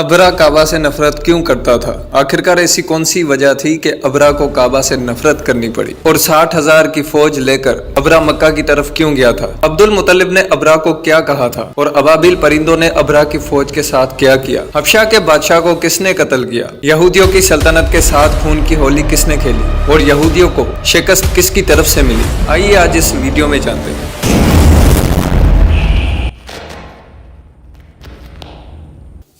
अबरा काबा से नफरत क्यों करता था? आखिरकार ऐसी कौन सी वजह थी कि अबरा को काबा से नफरत करनी पड़ी? और 60,000 की फौज लेकर अबरा मक्का की तरफ क्यों गया था? अब्दुल मुतलिब ने अबरा को क्या कहा था? और अबाबिल परिंदों ने अबरा की फौज के साथ क्या किया? हबशा के बादशाह को किसने कत्ल किया? यहूदियों की सल्तनत के साथ खून की होली किसने खेली? और यहूदियों को शिकस्त किसकी तरफ से मिली? आइए आज इस वीडियो में जानते हैं।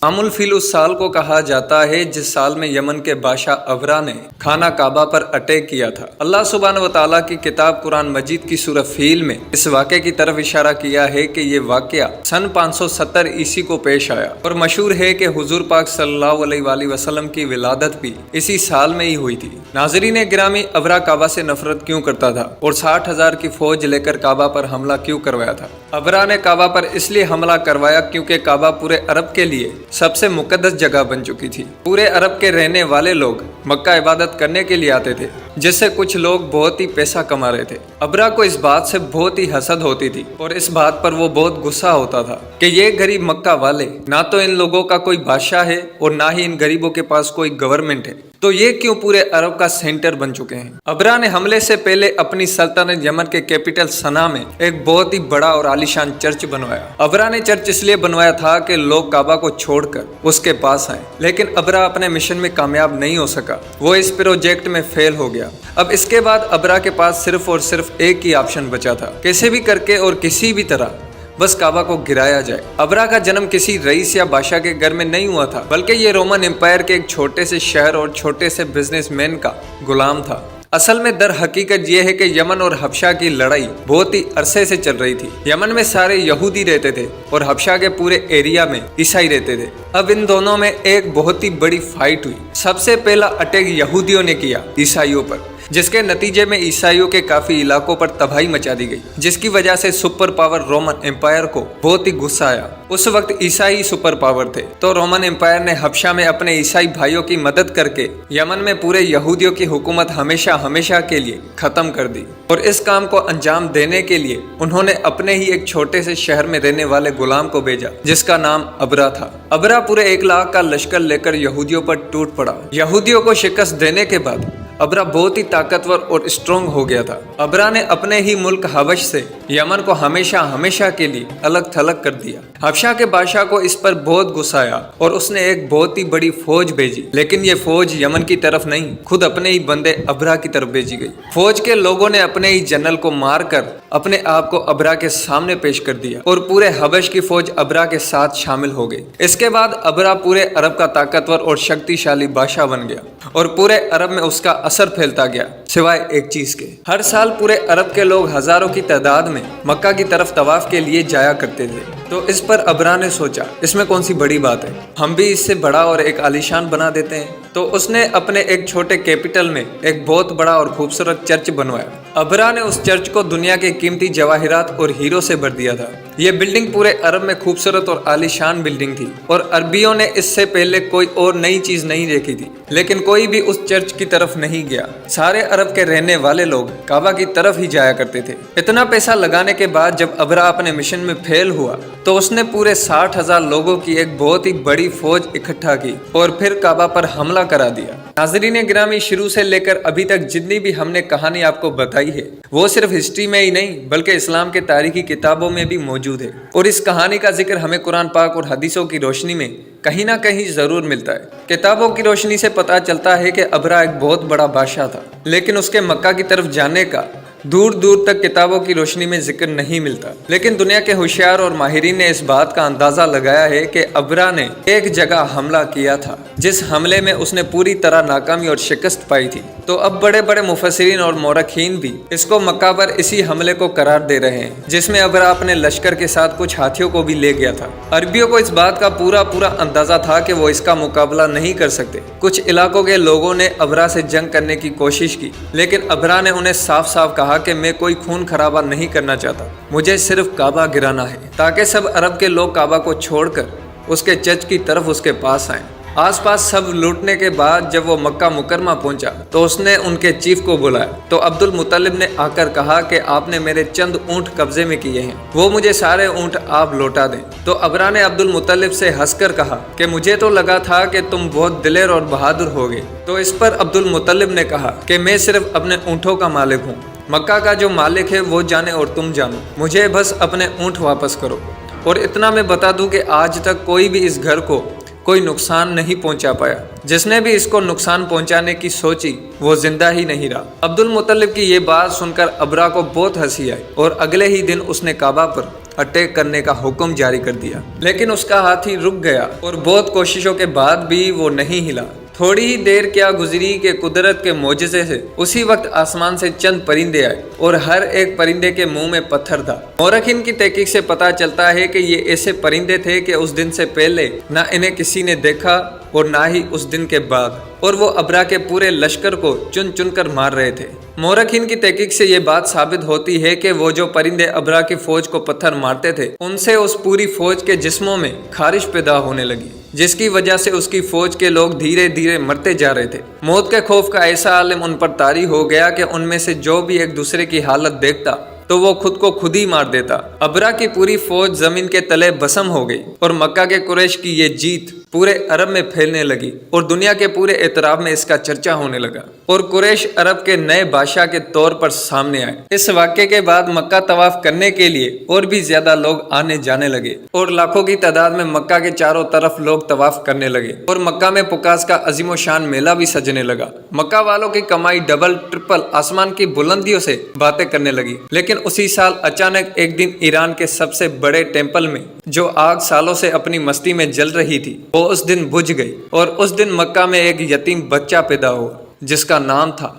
आमुल फील उस साल को कहा जाता है जिस साल में यमन के बादशाह अबरा ने खाना काबा पर अटैक किया था। अल्लाह सुब्हानहू व तआला की किताब कुरान मजीद की सूरह फील में इस वाक़े की तरफ इशारा किया है कि ये वाक़या सन 570 ईसी को पेश आया और मशहूर है कि हुजूर पाक सल्लल्लाहु अलैहि वसल्लम की विलादत भी इसी साल में ही हुई थी। नाज़रीन गिरामी, अबरा काबा से नफरत क्यों करता था और 60,000 की फौज लेकर काबा पर हमला क्यों करवाया था? अबरा ने काबा पर इसलिए हमला करवाया क्योंकि काबा पूरे अरब के लिए सबसे मुकद्दस जगह बन चुकी थी। पूरे अरब के रहने वाले लोग मक्का इबादत करने के लिए आते थे, जिससे कुछ लोग बहुत ही पैसा कमा रहे थे। अबरा को इस बात से बहुत ही हसद होती थी और इस बात पर वो बहुत गुस्सा होता था कि ये गरीब मक्का वाले, ना तो इन लोगों का कोई बादशाह है और ना ही इन गरीबों के पास कोई गवर्नमेंट है, तो ये क्यों पूरे अरब का सेंटर बन चुके हैं। अबरा ने हमले से पहले अपनी सल्तनत यमन के कैपिटल सना में एक बहुत ही बड़ा और आलीशान चर्च बनवाया। अबरा ने चर्च इसलिए बनवाया था कि लोग काबा को छोड़कर उसके पास आए, लेकिन अबरा अपने मिशन में कामयाब नहीं हो सका। वो इस प्रोजेक्ट में फेल हो गया। अब इसके बाद अबरा के पास सिर्फ और सिर्फ एक ही ऑप्शन बचा था, कैसे भी करके और किसी भी तरह बस काबा को गिराया जाए। अबरा का जन्म किसी रईस या बादशाह के घर में नहीं हुआ था, बल्कि ये रोमन एम्पायर के एक छोटे से शहर और छोटे से बिजनेसमैन का गुलाम था। असल में दर हकीकत ये है कि यमन और हबशा की लड़ाई बहुत ही अरसे से चल रही थी। यमन में सारे यहूदी रहते थे और हबशा के पूरे एरिया में ईसाई रहते थे। अब इन दोनों में एक बहुत ही बड़ी फाइट हुई। सबसे पहला अटैक यहूदियों ने किया ईसाइयों पर, जिसके नतीजे में ईसाइयों के काफी इलाकों पर तबाही मचा दी गई, जिसकी वजह से सुपर पावर रोमन एम्पायर को बहुत ही गुस्सा आया। उस वक्त ईसाई सुपर पावर थे, तो रोमन एम्पायर ने हबशा में अपने ईसाई भाइयों की मदद करके यमन में पूरे यहूदियों की हुकूमत हमेशा हमेशा के लिए खत्म कर दी। और इस काम को अंजाम देने के लिए उन्होंने अपने ही एक छोटे से शहर में रहने वाले गुलाम को भेजा, जिसका नाम अबरा था। अबरा पूरे 1 लाख का लश्कर लेकर यहूदियों पर टूट पड़ा। यहूदियों को शिकस्त देने के बाद अबरा बहुत ही ताकतवर और स्ट्रॉन्ग हो गया था। अबरा ने अपने ही मुल्क हबश से यमन को हमेशा हमेशा के लिए अलग थलग कर दिया। हबशा के बादशाह को इस पर बहुत गुस्सा आया और उसने एक बहुत ही बड़ी फौज भेजी, लेकिन ये फौज यमन की तरफ नहीं, खुद अपने ही बंदे अबरा की तरफ भेजी गई। फौज के लोगों ने अपने ही जनरल को मारकर अपने आप को अबरा के सामने पेश कर दिया और पूरे हबश की फौज अबरा के साथ शामिल हो गई। इसके बाद अबरा पूरे अरब का ताकतवर और शक्तिशाली बादशाह बन गया और पूरे अरब में उसका असर फैलता गया, सिवाय एक चीज के। हर साल पूरे अरब के लोग हजारों की तादाद में मक्का की तरफ तवाफ के लिए जाया करते थे। तो इस पर अबरा ने सोचा, इसमें कौन सी बड़ी बात है, हम भी इससे बड़ा और एक आलीशान बना देते हैं। तो उसने अपने एक छोटे कैपिटल में एक बहुत बड़ा और खूबसूरत चर्च बनवाया। अबरा ने उस चर्च को दुनिया के कीमती जवाहिरात और हीरो से भर दिया था। यह बिल्डिंग पूरे अरब में खूबसूरत और आलीशान बिल्डिंग थी और अरबियों ने इससे पहले कोई और नई चीज नहीं देखी थी, लेकिन कोई भी उस चर्च की तरफ नहीं गया। सारे अरब के रहने वाले लोग काबा की तरफ ही जाया करते थे। इतना पैसा लगाने के बाद जब अबरा अपने मिशन में फेल हुआ, तो उसने पूरे 60,000 लोगों की एक बहुत ही बड़ी फौज इकट्ठा की और फिर काबा पर हमला करा दिया। नाज़रीन गिरामी, शुरू से लेकर अभी तक जितनी भी हमने कहानी आपको बताई है, वो सिर्फ हिस्ट्री में ही नहीं बल्कि इस्लाम के तारीखी किताबों में भी मौजूद है। और इस कहानी का जिक्र हमें कुरान पाक और हदीसों की रोशनी में कहीं ना कहीं जरूर मिलता है। किताबों की रोशनी से पता चलता है कि अबरा एक बहुत बड़ा बादशाह था, लेकिन उसके मक्का की तरफ जाने का दूर दूर तक किताबों की रोशनी में जिक्र नहीं मिलता। लेकिन दुनिया के होशियार और माहिरीन ने इस बात का अंदाजा लगाया है कि अबरा ने एक जगह हमला किया था, जिस हमले में उसने पूरी तरह नाकामी और शिकस्त पाई थी। तो अब बड़े बड़े मुफस्सिरीन और मौरखीन भी इसको मक्का पर इसी हमले को करार दे रहे हैं, जिसमें अबरा अपने लश्कर के साथ कुछ हाथियों को भी ले गया था। अरबियों को इस बात का पूरा अंदाजा था कि वो इसका मुकाबला नहीं कर सकते। कुछ इलाकों के लोगों ने अबरा से जंग करने की कोशिश की, लेकिन अबरा ने उन्हें साफ साफ कहा कि मैं कोई खून खराबा नहीं करना चाहता, मुझे सिर्फ काबा गिराना है, ताकि सब अरब के लोग काबा को छोड़कर उसके चर्च की तरफ उसके पास आएं। آس پاس سب لوٹنے کے بعد جب وہ مکہ مکرمہ پہنچا تو اس نے ان کے چیف کو بلایا تو عبد المطلب نے آ کر کہا کہ آپ نے میرے چند اونٹ قبضے میں کیے ہیں، وہ مجھے سارے اونٹ آپ لوٹا دیں۔ تو ابرا نے عبد المطلب سے ہنس کر کہا کہ مجھے تو لگا تھا کہ تم بہت دلیر اور بہادر ہوگے۔ تو اس پر عبد المطلب نے کہا کہ میں صرف اپنے اونٹوں کا مالک ہوں، مکہ کا جو مالک ہے وہ جانے اور تم جانو، مجھے بس اپنے اونٹ واپس کرو۔ اور اتنا میں بتا دوں کہ آج تک کوئی بھی اس گھر کو کوئی نقصان نہیں پہنچا پایا، جس نے بھی اس کو نقصان پہنچانے کی سوچی وہ زندہ ہی نہیں رہا۔ عبد المطلب کی یہ بات سن کر ابرا کو بہت ہنسی آئی اور اگلے ہی دن اس نے کعبہ پر اٹیک کرنے کا حکم جاری کر دیا، لیکن اس کا ہاتھی رک گیا اور بہت کوششوں کے بعد بھی وہ نہیں ہلا۔ تھوڑی ہی دیر کیا گزری کہ قدرت کے معجزے سے اسی وقت آسمان سے چند پرندے آئے اور ہر ایک پرندے کے منہ میں پتھر تھا۔ مورخین کی تحقیق سے پتہ چلتا ہے کہ یہ ایسے پرندے تھے کہ اس دن سے پہلے نہ انہیں کسی نے دیکھا اور نہ ہی اس دن کے بعد، اور وہ ابرا کے پورے لشکر کو چن چن کر مار رہے تھے۔ مورخین کی تحقیق سے یہ بات ثابت ہوتی ہے کہ وہ جو پرندے ابرا کی فوج کو پتھر مارتے تھے ان سے اس پوری فوج کے جسموں میں خارش پیدا ہونے لگی، جس کی وجہ سے اس کی فوج کے لوگ دھیرے دھیرے مرتے جا رہے تھے۔ موت کے خوف کا ایسا عالم ان پر طاری ہو گیا کہ ان میں سے جو بھی ایک دوسرے کی حالت دیکھتا تو وہ خود کو خود ہی مار دیتا۔ ابرا کی پوری فوج زمین کے تلے بسم ہو گئی اور مکہ کے قریش کی یہ جیت پورے عرب میں پھیلنے لگی اور دنیا کے پورے اعتراف میں اس کا چرچا ہونے لگا اور قریش عرب کے نئے بادشاہ کے طور پر سامنے آئے۔ اس واقعے کے بعد مکہ طواف کرنے کے لیے اور بھی زیادہ لوگ آنے جانے لگے اور لاکھوں کی تعداد میں مکہ کے چاروں طرف لوگ طواف کرنے لگے اور مکہ میں پکاس کا عظیم و شان میلہ بھی سجنے لگا۔ مکہ والوں کی کمائی ڈبل ٹرپل آسمان کی بلندیوں سے باتیں کرنے لگی۔ لیکن اسی سال اچانک ایک دن ایران کے سب سے بڑے ٹیمپل میں جو آگ سالوں سے اپنی مستی میں جل رہی تھی وہ اس دن بجھ گئی اور اس دن مکہ میں ایک یتیم بچہ پیدا ہوا جس کا نام تھا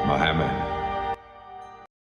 Mohammed.